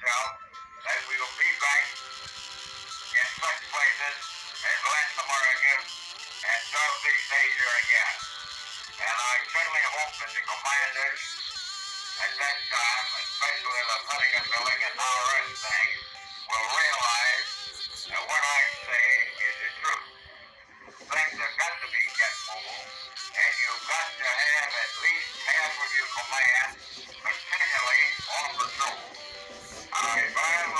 myself that we will be back in such places as Latin America and Southeast Asia again. And I certainly hope that the commanders at that time, especially the Pentagon Building and now the rest of things, will realize that what I say is the truth. Things have got to be kept moving, and you've got to have at least half of your command continually on patrol. If I had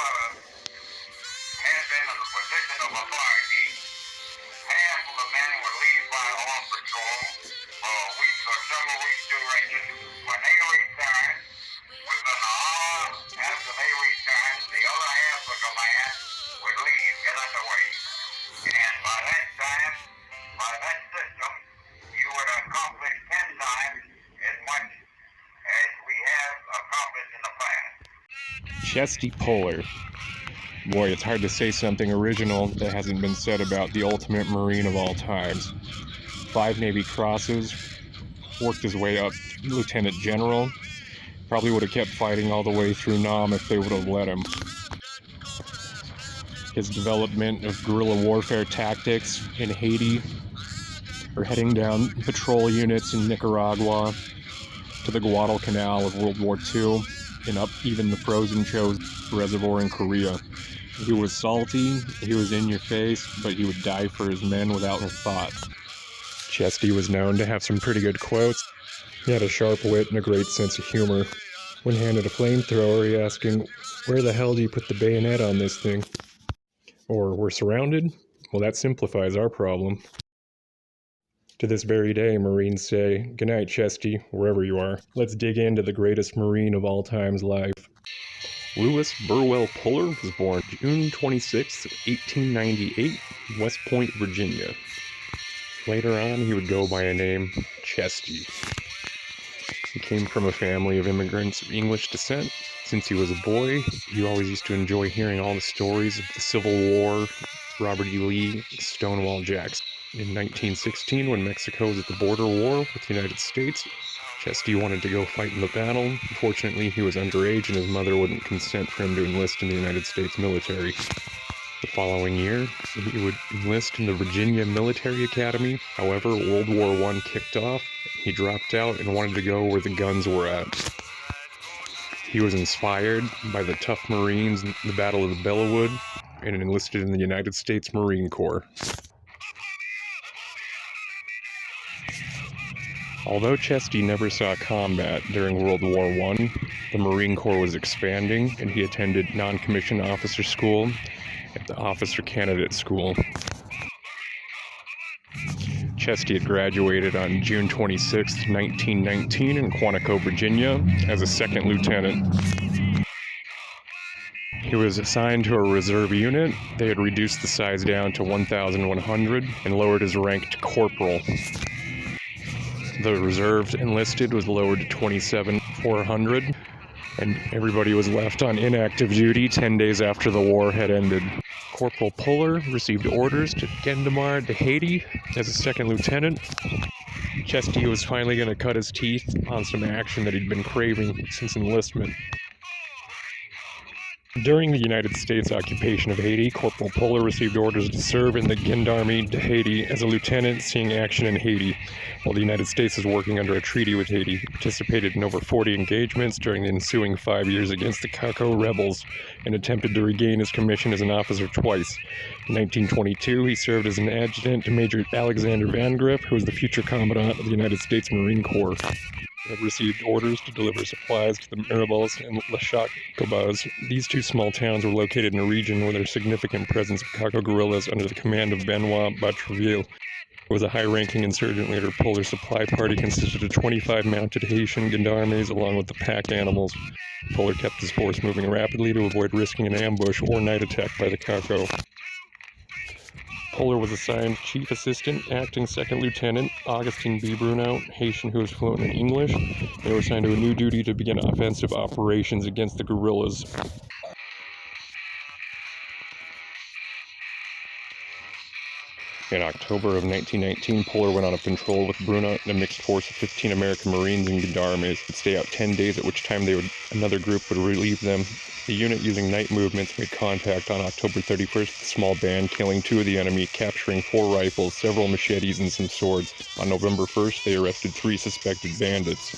been in the position of authority, half of the men would leave by on patrol for a week or several weeks duration. When they return, within an hour after they return, the other half of the command would leave, get underway. And by that time, by that system, you would accomplish 10 times as much as we have accomplished in the past. Chesty Puller. Boy, it's hard to say something original that hasn't been said about the ultimate Marine of all times. 5 Navy crosses, worked his way up Lieutenant General. Probably would have kept fighting all the way through Nam if they would have let him. His development of guerrilla warfare tactics in Haiti, or heading down patrol units in Nicaragua to the Guadalcanal of World War II, and up even the frozen Cho Reservoir in Korea. He was salty, he was in your face, but he would die for his men without a thought. Chesty was known to have some pretty good quotes. He had a sharp wit and a great sense of humor. When handed a flamethrower, he asking, "Where the hell do you put the bayonet on this thing?" Or, "We're surrounded?" Well, that simplifies our problem. To this very day, Marines say, "Good night, Chesty, wherever you are." Let's dig into the greatest Marine of all time's life. Lewis Burwell Puller was born June 26, 1898, West Point, Virginia. Later on, he would go by a name, Chesty. He came from a family of immigrants of English descent. Since he was a boy, he always used to enjoy hearing all the stories of the Civil War, Robert E. Lee, Stonewall Jackson. In 1916, when Mexico was at the border war with the United States, Chesty wanted to go fight in the battle. Unfortunately, he was underage and his mother wouldn't consent for him to enlist in the United States military. The following year, he would enlist in the Virginia Military Academy. However, World War I kicked off. He dropped out and wanted to go where the guns were at. He was inspired by the tough Marines in the Battle of the Bellewood and enlisted in the United States Marine Corps. Although Chesty never saw combat during World War I, the Marine Corps was expanding and he attended non-commissioned officer school at the Officer Candidate School. Chesty had graduated on June 26, 1919 in Quantico, Virginia as a second lieutenant. He was assigned to a reserve unit. They had reduced the size down to 1,100 and lowered his rank to corporal. The reserve enlisted was lowered to 27,400, and everybody was left on inactive duty 10 days after the war had ended. Corporal Puller received orders to Gendemar to Haiti as a second lieutenant. Chesty was finally going to cut his teeth on some action that he'd been craving since enlistment. During the United States occupation of Haiti, Corporal Puller received orders to serve in the Gendarmerie de Haiti as a lieutenant seeing action in Haiti. While the United States was working under a treaty with Haiti, he participated in over 40 engagements during the ensuing 5 years against the Caco rebels and attempted to regain his commission as an officer twice. In 1922, he served as an adjutant to Major Alexander Van Griff, who was the future commandant of the United States Marine Corps. He had received orders to deliver supplies to the Mirabels and Le Chacobas. These two small towns were located in a region where there was significant presence of Caco guerrillas under the command of Benoit Batreville. It was a high-ranking insurgent leader. Puller's supply party consisted of 25 mounted Haitian gendarmes along with the pack animals. Puller kept his force moving rapidly to avoid risking an ambush or night attack by the Caco. Puller was assigned Chief Assistant, Acting Second Lieutenant Augustin B. Bruno, Haitian who was fluent in English. They were assigned to a new duty to begin offensive operations against the guerrillas. In October of 1919, Polar went on a patrol with Bruna and a mixed force of 15 American Marines and gendarmes. Would stay out 10 days, at which time another group would relieve them. The unit, using night movements, made contact on October 31st with a small band, killing 2 of the enemy, capturing 4 rifles, several machetes, and some swords. On November 1st, they arrested 3 suspected bandits.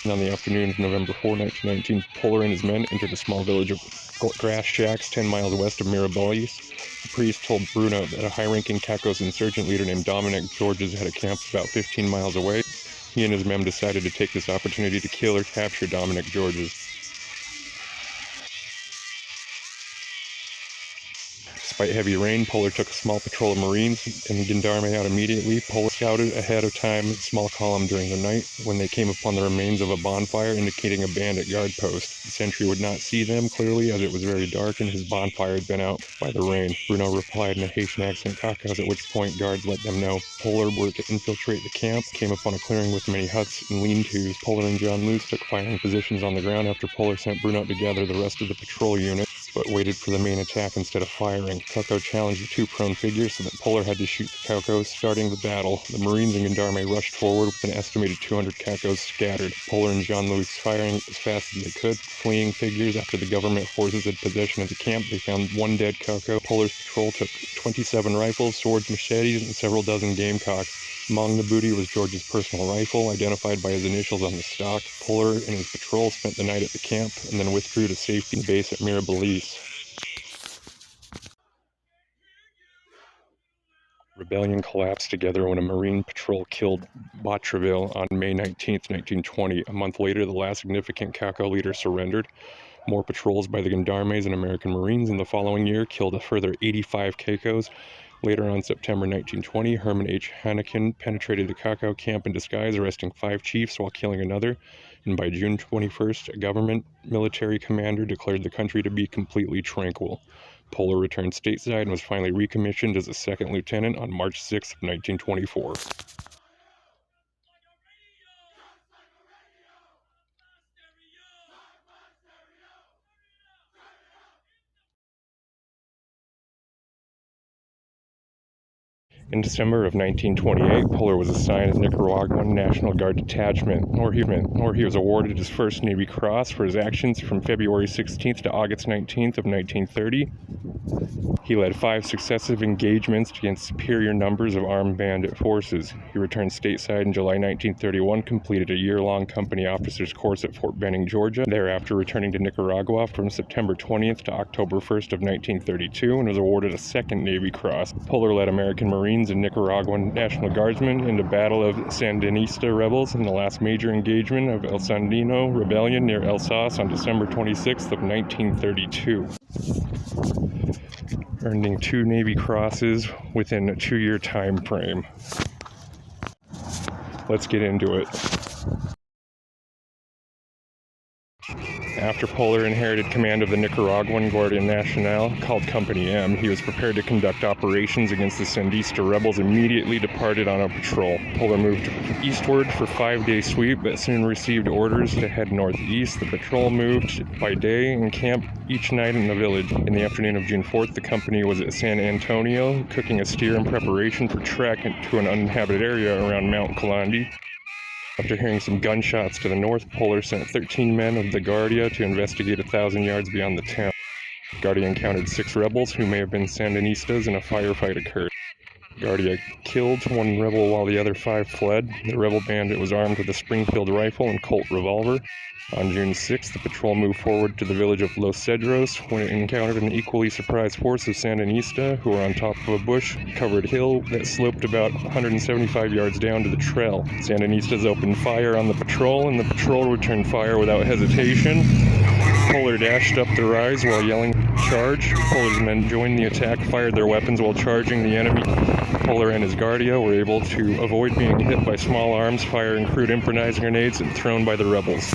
And on the afternoon of November 4, 1919, Polar and his men entered a small village of grass shacks 10 miles west of Mirabilis. The priest told Bruno that a high-ranking Caicos insurgent leader named Dominic Georges had a camp about 15 miles away. He and his men decided to take this opportunity to kill or capture Dominic Georges. Despite heavy rain, Polar took a small patrol of Marines and gendarme out immediately. Polar scouted ahead of time in a small column during the night when they came upon the remains of a bonfire indicating a bandit guard post. The sentry would not see them clearly as it was very dark and his bonfire had been out by the rain. Bruno replied in a Haitian accent, "Cacos," at which point guards let them know. Polar were to infiltrate the camp, came upon a clearing with many huts and lean-tos. Polar and John Luce took firing positions on the ground after Polar sent Bruno to gather the rest of the patrol unit, but waited for the main attack instead of firing. Caco challenged the 2 prone figures so that Polar had to shoot the Cacos, starting the battle. The Marines and gendarme rushed forward with an estimated 200 Cacos scattered. Polar and Jean Louis firing as fast as they could, fleeing figures. After the government forces had possession of the camp, they found 1 dead Caco. Polar's patrol took 27 rifles, swords, machetes, and several dozen gamecocks. Among the booty was George's personal rifle, identified by his initials on the stock. Polar and his patrol spent the night at the camp and then withdrew to safety base at Mirabilis. Rebellion collapsed together when a Marine patrol killed Bottreville on May 19, 1920. A month later, the last significant Caco leader surrendered. More patrols by the gendarmes and American Marines in the following year killed a further 85 Cacos. Later on September 1920, Herman H. Hannekin penetrated the Caco camp in disguise, arresting 5 chiefs while killing another. And by June 21st, a government military commander declared the country to be completely tranquil. Polar returned stateside and was finally recommissioned as a 2nd lieutenant on March 6, 1924. In December of 1928, Polar was assigned a Nicaraguan National Guard detachment, where he was awarded his first Navy Cross for his actions from February 16th to August 19th of 1930. He led 5 successive engagements against superior numbers of armed bandit forces. He returned stateside in July 1931, completed a year-long company officers course at Fort Benning, Georgia, thereafter returning to Nicaragua from September 20th to October 1st of 1932, and was awarded a 2nd Navy Cross. Polar led American Marines and Nicaraguan National Guardsmen in the Battle of Sandinista rebels in the last major engagement of El Sandino Rebellion near El Sas on December 26th of 1932. Earning 2 Navy Crosses within a 2-year time frame. Let's get into it. After Polar inherited command of the Nicaraguan Guardia Nacional, called Company M, he was prepared to conduct operations against the Sandinista rebels, immediately departed on a patrol. Polar moved eastward for a 5-day sweep, but soon received orders to head northeast. The patrol moved by day and camped each night in the village. In the afternoon of June 4th, the company was at San Antonio, cooking a steer in preparation for trek to an uninhabited area around Mount Calandi. After hearing some gunshots to the north, Polar sent 13 men of the Guardia to investigate 1,000 yards beyond the town. Guardia encountered 6 rebels who may have been Sandinistas, and a firefight occurred. Guardia killed 1 rebel while the other 5 fled. The rebel bandit was armed with a Springfield rifle and Colt revolver. On June 6th, the patrol moved forward to the village of Los Cedros when it encountered an equally surprised force of Sandinista who were on top of a bush-covered hill that sloped about 175 yards down to the trail. Sandinistas opened fire on the patrol, and the patrol returned fire without hesitation. Polar dashed up the rise while yelling, "Charge!" Polar's men joined the attack, fired their weapons while charging the enemy. Polar and his Guardia were able to avoid being hit by small arms, firing crude improvised grenades thrown by the rebels.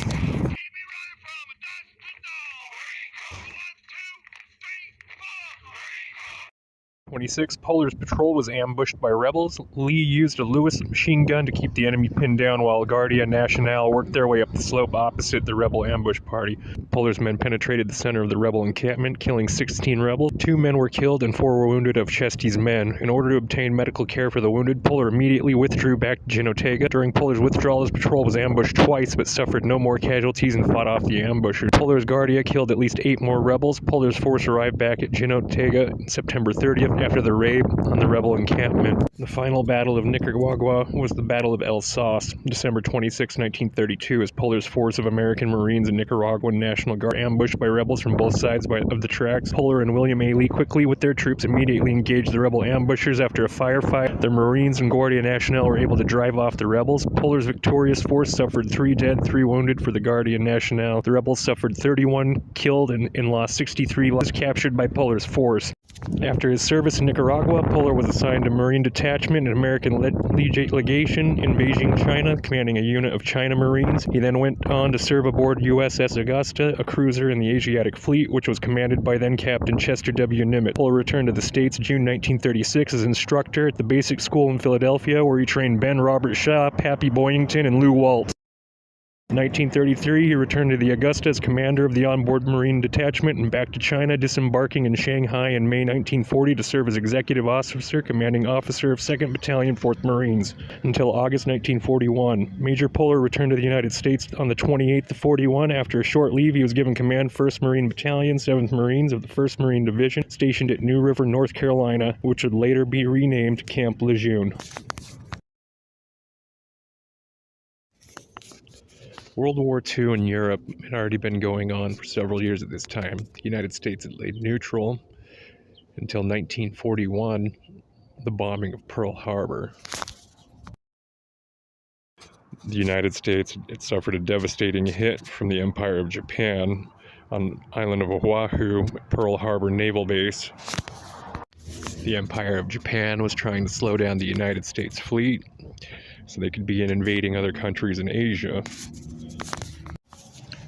26, Polar's patrol was ambushed by rebels. Lee used a Lewis machine gun to keep the enemy pinned down while Guardia Nacional worked their way up the slope opposite the rebel ambush party. Polar's men penetrated the center of the rebel encampment, killing 16 rebels. 2 men were killed and 4 were wounded of Chesty's men. In order to obtain medical care for the wounded, Polar immediately withdrew back to Jinotega. During Polar's withdrawal, his patrol was ambushed twice but suffered no more casualties and fought off the ambushers. Polar's Guardia killed at least 8 more rebels. Polar's force arrived back at Jinotega on September 30th after the raid on the rebel encampment. The final battle of Nicaragua was the Battle of El Sas, December 26, 1932, as Polar's force of American Marines and Nicaraguan National Guard ambushed by rebels from both sides of the tracks. Polar and William A. Lee quickly with their troops immediately engaged the rebel ambushers. After a firefight, the Marines and Guardia Nacional were able to drive off the rebels. Polar's victorious force suffered 3 dead, 3 wounded for the Guardia Nacional. The rebels suffered 31 killed and lost 63 lives captured by Polar's force. After his service in Nicaragua, Polar was assigned a Marine detachment and American legation in Beijing, China, commanding a unit of China Marines. He then went on to serve aboard USS Augusta, a cruiser in the Asiatic Fleet, which was commanded by then-Captain Chester W. Nimitz. Polar returned to the States June 1936 as instructor at the basic school in Philadelphia, where he trained Ben Robert Shaw, Pappy Boyington, and Lew Waltz. In 1933, he returned to the Augusta as commander of the onboard Marine detachment and back to China, disembarking in Shanghai in May 1940 to serve as executive officer, commanding officer of 2nd Battalion, 4th Marines, until August 1941. Major Polar returned to the United States on the 28th of 41. After a short leave, he was given command 1st Marine Battalion, 7th Marines of the 1st Marine Division, stationed at New River, North Carolina, which would later be renamed Camp Lejeune. World War II in Europe had already been going on for several years at this time. The United States had laid neutral until 1941, the bombing of Pearl Harbor. The United States had suffered a devastating hit from the Empire of Japan on the island of Oahu, Pearl Harbor Naval Base. The Empire of Japan was trying to slow down the United States fleet so they could begin invading other countries in Asia.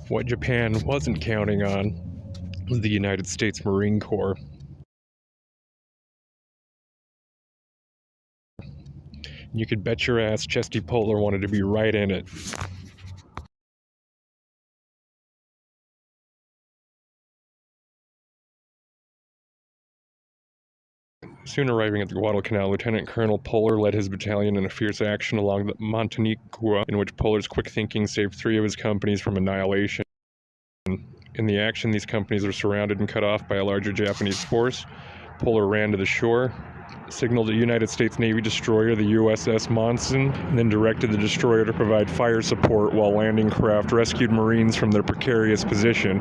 What Japan wasn't counting on was the United States Marine Corps. You could bet your ass Chesty Polar wanted to be right in it. Soon arriving at the Guadalcanal, Lieutenant Colonel Polar led his battalion in a fierce action along the Montanicua, in which Polar's quick thinking saved 3 of his companies from annihilation. In the action, these companies were surrounded and cut off by a larger Japanese force. Polar ran to the shore, signaled a United States Navy destroyer, the USS Monson, and then directed the destroyer to provide fire support while landing craft rescued Marines from their precarious position.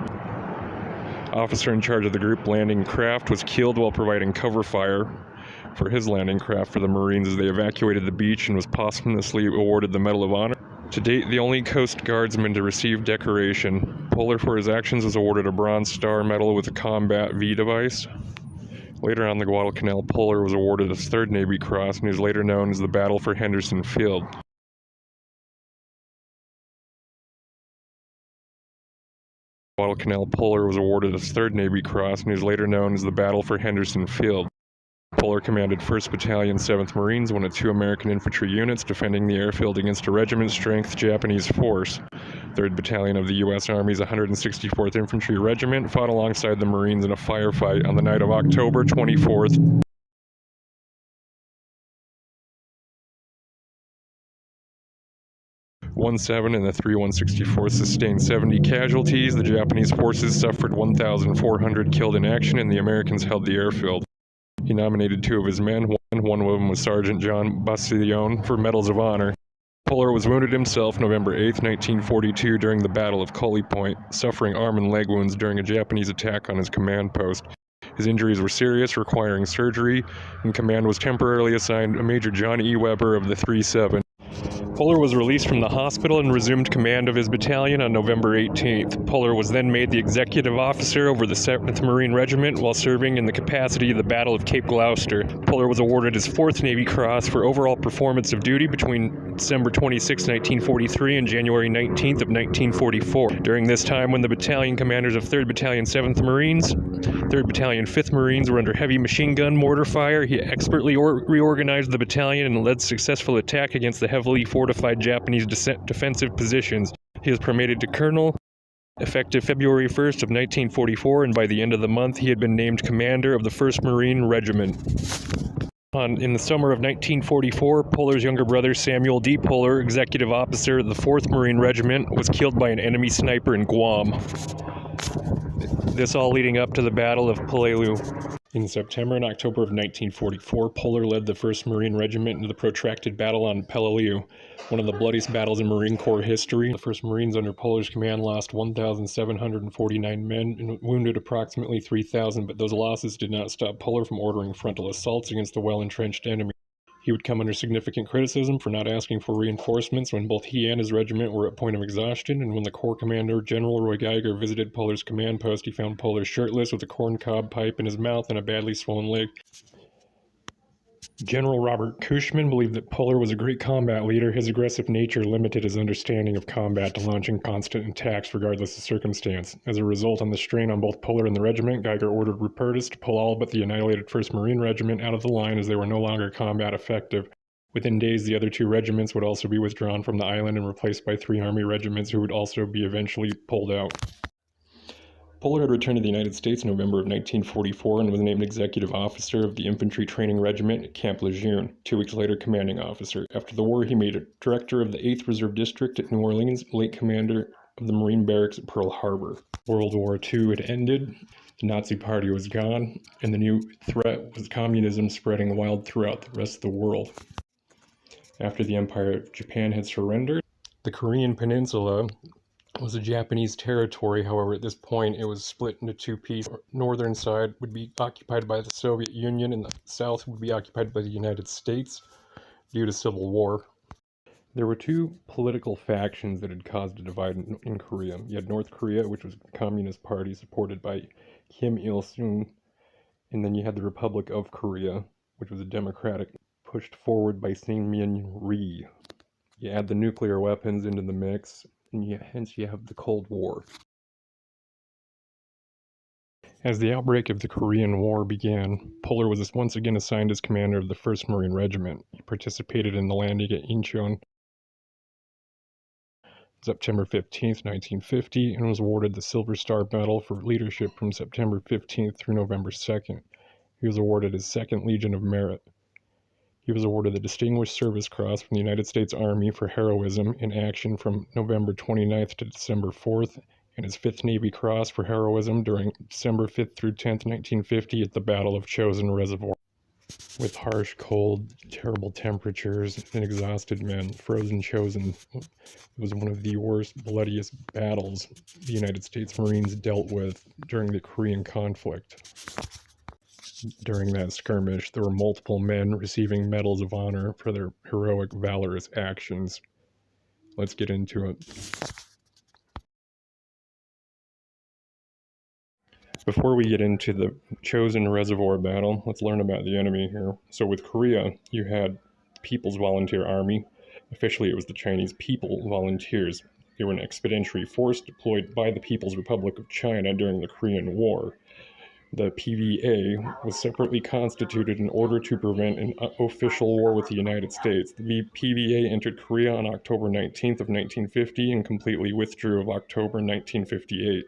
Officer in charge of the group landing craft was killed while providing cover fire for his landing craft for the Marines as they evacuated the beach, and was posthumously awarded the Medal of Honor. To date, the only Coast Guardsman to receive decoration. Polar, for his actions, was awarded a Bronze Star Medal with a Combat V device. Later on the Guadalcanal, Polar was awarded his 3rd Navy Cross, and he was later known as the Battle for Henderson Field. Guadalcanal, Polar was awarded his 3rd Navy Cross, and he was later known as the Battle for Henderson Field. Polar commanded 1st Battalion, 7th Marines, one of 2 American infantry units, defending the airfield against a regiment-strength Japanese force. 3rd Battalion of the U.S. Army's 164th Infantry Regiment fought alongside the Marines in a firefight on the night of October 24th. .17 and the 3-164th sustained 70 casualties. The Japanese forces suffered 1,400 killed in action, and the Americans held the airfield. He nominated 2 of his men. One of them was Sergeant John Bastiglione for Medals of Honor. Polar was wounded himself November 8, 1942 during the Battle of Cully Point, suffering arm and leg wounds during a Japanese attack on his command post. His injuries were serious, requiring surgery, and command was temporarily assigned Major John E. Weber of the 3-7. Puller was released from the hospital and resumed command of his battalion on November 18th. Puller was then made the executive officer over the 7th Marine Regiment while serving in the capacity of the Battle of Cape Gloucester. Puller was awarded his 4th Navy Cross for overall performance of duty between December 26, 1943 and January 19th of 1944. During this time, when the battalion commanders of 3rd Battalion 7th Marines, 3rd Battalion 5th Marines were under heavy machine gun mortar fire, he expertly reorganized the battalion and led successful attack against the heavily fortified Japanese defensive positions. He was promoted to colonel effective February 1st of 1944, and by the end of the month he had been named commander of the 1st Marine Regiment. In the summer of 1944, Puller's younger brother Samuel D. Puller, executive officer of the 4th Marine Regiment, was killed by an enemy sniper in Guam. This all leading up to the Battle of Peleliu. In September and October of 1944, Puller led the 1st Marine Regiment into the protracted battle on Peleliu, one of the bloodiest battles in Marine Corps history. The 1st Marines under Puller's command lost 1,749 men and wounded approximately 3,000, but those losses did not stop Puller from ordering frontal assaults against the well-entrenched enemy. He would come under significant criticism for not asking for reinforcements when both he and his regiment were at point of exhaustion, and when the Corps Commander, General Roy Geiger, visited Puller's command post, he found Puller shirtless with a corncob pipe in his mouth and a badly swollen leg. General Robert Cushman believed that Puller was a great combat leader. His aggressive nature limited his understanding of combat to launching constant attacks regardless of circumstance. As a result, on the strain on both Puller and the regiment, Geiger ordered Rupertus to pull all but the annihilated 1st Marine Regiment out of the line as they were no longer combat effective. Within days, the other 2 regiments would also be withdrawn from the island and replaced by 3 Army regiments who would also be eventually pulled out. Puller had returned to the United States in November of 1944 and was named executive officer of the Infantry Training Regiment at Camp Lejeune, 2 weeks later commanding officer. After the war, he made it director of the 8th Reserve District at New Orleans, late commander of the Marine Barracks at Pearl Harbor. World War II had ended, the Nazi Party was gone, and the new threat was communism spreading wild throughout the rest of the world. After the Empire of Japan had surrendered, the Korean Peninsula was a Japanese territory. However, at this point it was split into 2 pieces. The northern side would be occupied by the Soviet Union and the south would be occupied by the United States due to civil war. There were 2 political factions that had caused a divide in Korea. You had North Korea, which was a communist party supported by Kim Il-sung, and then you had the Republic of Korea, which was a democratic pushed forward by Syngman Rhee. You add the nuclear weapons into the mix, and hence you have the Cold War. As the outbreak of the Korean War began, Puller was once again assigned as commander of the 1st Marine Regiment. He participated in the landing at Incheon September 15, 1950, and was awarded the Silver Star Medal for leadership from September 15th through November 2nd. He was awarded his 2nd Legion of Merit. He was awarded the Distinguished Service Cross from the United States Army for heroism in action from November 29th to December 4th, and his 5th Navy Cross for heroism during December 5th through 10th, 1950 at the Battle of Chosin Reservoir. With harsh, cold, terrible temperatures and exhausted men, frozen Chosin was one of the worst, bloodiest battles the United States Marines dealt with during the Korean conflict. During that skirmish, there were multiple men receiving medals of honor for their heroic, valorous actions. Let's get into it. Before we get into the Chosin Reservoir battle, let's learn about the enemy here. So with Korea, you had People's Volunteer Army. Officially, it was the Chinese People Volunteers. They were an expeditionary force deployed by the People's Republic of China during the Korean War. The PVA was separately constituted in order to prevent an official war with the United States. The PVA entered Korea on October 19th of 1950 and completely withdrew of October 1958.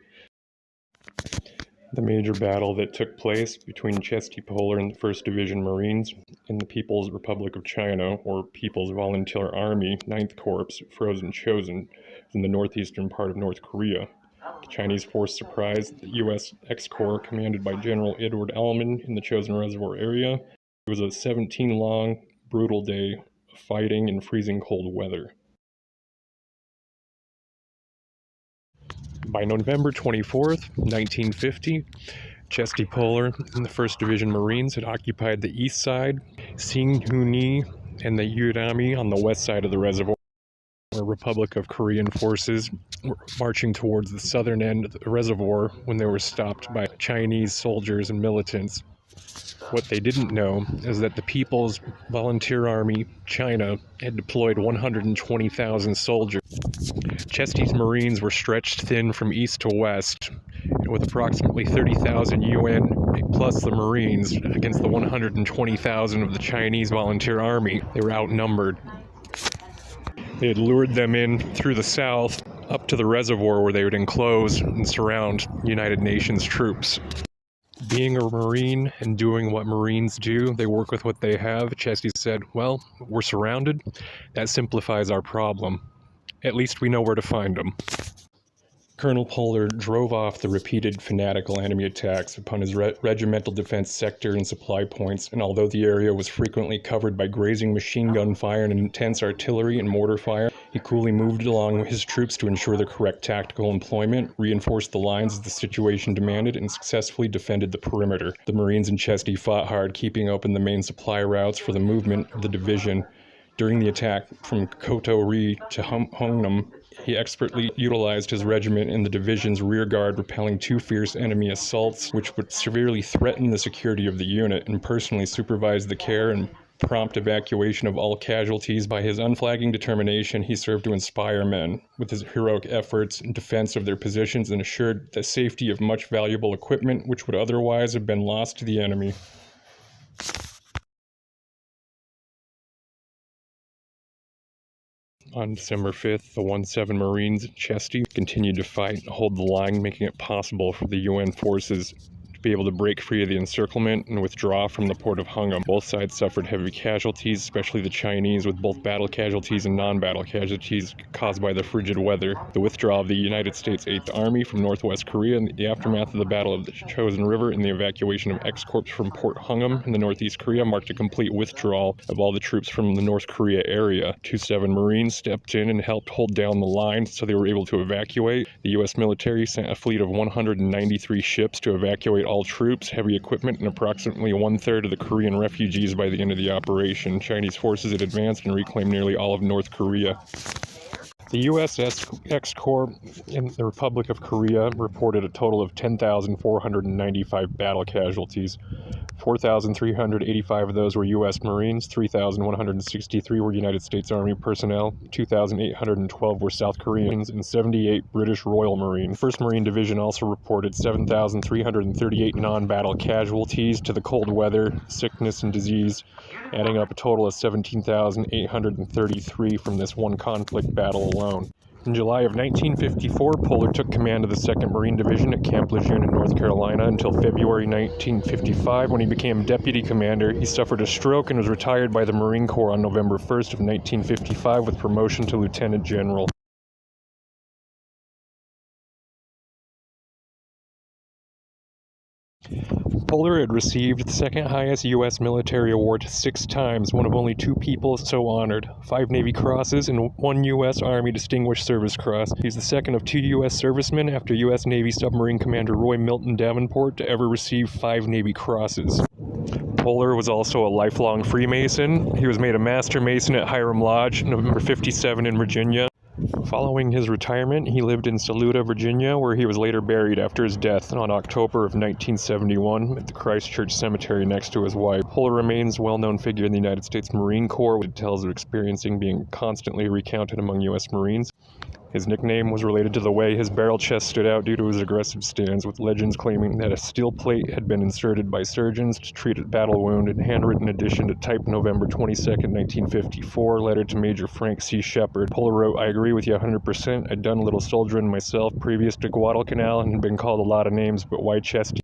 The major battle that took place between Chesty Puller and the 1st Division Marines and the People's Republic of China, or People's Volunteer Army, 9th Corps, frozen Chosin, in the northeastern part of North Korea. The Chinese force surprised the U.S. X-Corps, commanded by General Edward Elman, in the Chosin Reservoir area. It was a 17-long, brutal day of fighting in freezing cold weather. By November 24th, 1950, Chesty Puller and the 1st Division Marines had occupied the east side, Singhuni and the Yurami on the west side of the reservoir. Republic of Korean forces were marching towards the southern end of the reservoir when they were stopped by Chinese soldiers and militants. What they didn't know is that the People's Volunteer Army, China, had deployed 120,000 soldiers. Chesty's Marines were stretched thin from east to west, and with approximately 30,000 UN plus the Marines against the 120,000 of the Chinese Volunteer Army, they were outnumbered. They had lured them in through the south up to the reservoir where they would enclose and surround United Nations troops. Being a Marine and doing what Marines do, they work with what they have. Chesty said, well, we're surrounded. That simplifies our problem. At least we know where to find them. Colonel Polar drove off the repeated fanatical enemy attacks upon his regimental defense sector and supply points, and although the area was frequently covered by grazing machine gun fire and intense artillery and mortar fire, he coolly moved along his troops to ensure the correct tactical employment, reinforced the lines as the situation demanded, and successfully defended the perimeter. The Marines and Chesty fought hard, keeping open the main supply routes for the movement of the division. During the attack from Koto-ri to Hongnam, he expertly utilized his regiment in the division's rear guard, repelling 2 fierce enemy assaults, which would severely threaten the security of the unit, and personally supervised the care and prompt evacuation of all casualties. By his unflagging determination, he served to inspire men with his heroic efforts in defense of their positions and assured the safety of much valuable equipment which would otherwise have been lost to the enemy. On December 5th, the 1-7 Marines at Chesty continued to fight and hold the line, making it possible for the UN forces to be able to break free of the encirclement and withdraw from the port of Hungum. Both sides suffered heavy casualties, especially the Chinese, with both battle casualties and non-battle casualties caused by the frigid weather. The withdrawal of the United States 8th Army from northwest Korea in the aftermath of the Battle of the Chosin River and the evacuation of X-Corps from Port Hungum in the northeast Korea marked a complete withdrawal of all the troops from the North Korea area. 2-7 Marines stepped in and helped hold down the line so they were able to evacuate. The U.S. military sent a fleet of 193 ships to evacuate all troops, heavy equipment, and approximately 1/3 of the Korean refugees by the end of the operation. Chinese forces had advanced and reclaimed nearly all of North Korea. The USS X-Corps in the Republic of Korea reported a total of 10,495 battle casualties. 4,385 of those were U.S. Marines, 3,163 were United States Army personnel, 2,812 were South Koreans, and 78 British Royal Marines. 1st Marine Division also reported 7,338 non-battle casualties to the cold weather, sickness, and disease, adding up a total of 17,833 from this one conflict battle alone. In July of 1954, Polar took command of the 2nd Marine Division at Camp Lejeune in North Carolina until February 1955, when he became deputy commander. He suffered a stroke and was retired by the Marine Corps on November 1st of 1955 with promotion to lieutenant general. Polar had received the 2nd highest U.S. military award 6 times, one of only 2 people so honored, 5 Navy Crosses and 1 U.S. Army Distinguished Service Cross. He's the 2nd of 2 U.S. servicemen after U.S. Navy submarine commander Roy Milton Davenport to ever receive 5 Navy Crosses. Polar was also a lifelong Freemason. He was made a Master Mason at Hiram Lodge, number 57 in Virginia. Following his retirement, he lived in Saluda, Virginia, where he was later buried after his death on October of 1971 at the Christ Church Cemetery next to his wife. Polar remains a well-known figure in the United States Marine Corps, with tales of experiencing being constantly recounted among U.S. Marines. His nickname was related to the way his barrel chest stood out due to his aggressive stance, with legends claiming that a steel plate had been inserted by surgeons to treat a battle wound, and handwritten addition to typed November 22, 1954, letter to Major Frank C. Shepard. Polar wrote, "I agree with you 100%. I'd done a little soldiering myself previous to Guadalcanal and had been called a lot of names, but why Chesty?